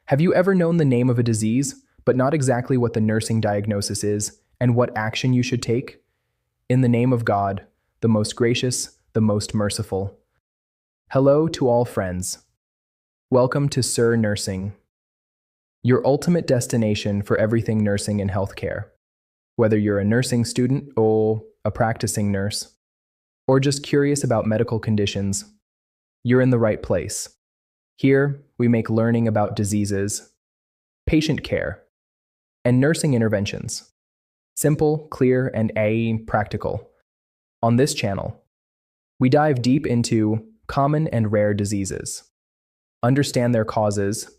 Have you ever known the name of a disease, but not exactly what the nursing diagnosis is and what action you should take? In the name of God, the most gracious, the most merciful. Hello to all friends. Welcome to Sir Nursing, your ultimate destination for everything nursing and healthcare. Whether you're a nursing student or a practicing nurse, or just curious about medical conditions, you're in the right place. Here, we make learning about diseases, patient care, and nursing interventions simple, clear, and practical. On this channel, we dive deep into common and rare diseases, understand their causes,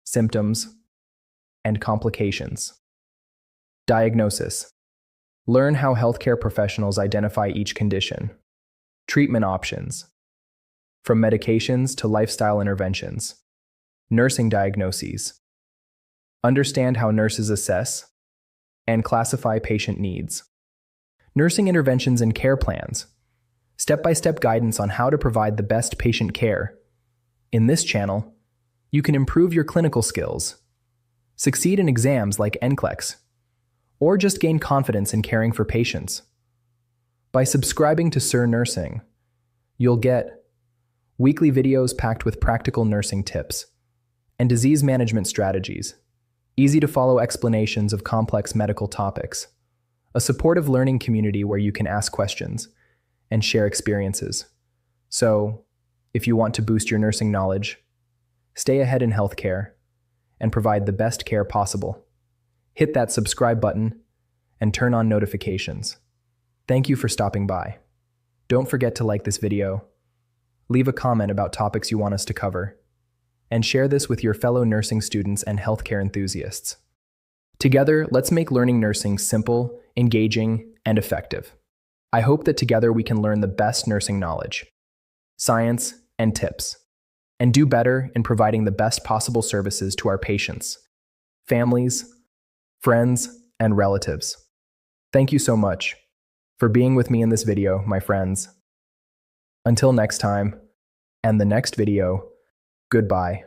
symptoms, and complications. Diagnosis. Learn how healthcare professionals identify each condition. Treatment options. From medications to lifestyle interventions. Nursing diagnoses. Understand how nurses assess and classify patient needs. Nursing interventions and care plans. Step-by-step guidance on how to provide the best patient care. In this channel, you can improve your clinical skills, succeed in exams like NCLEX, or just gain confidence in caring for patients. By subscribing to Sir Nursing, you'll get weekly videos packed with practical nursing tips and disease management strategies, easy-to-follow explanations of complex medical topics, a supportive learning community where you can ask questions and share experiences. So, if you want to boost your nursing knowledge, stay ahead in healthcare, and provide the best care possible, hit that subscribe button and turn on notifications. Thank you for stopping by. Don't forget to like this video, leave a comment about topics you want us to cover, and share this with your fellow nursing students and healthcare enthusiasts. Together, let's make learning nursing simple, engaging, and effective. I hope that together we can learn the best nursing knowledge, science, and tips, and do better in providing the best possible services to our patients, families, friends, and relatives. Thank you so much for being with me in this video, my friends. Until next time, and the next video, goodbye.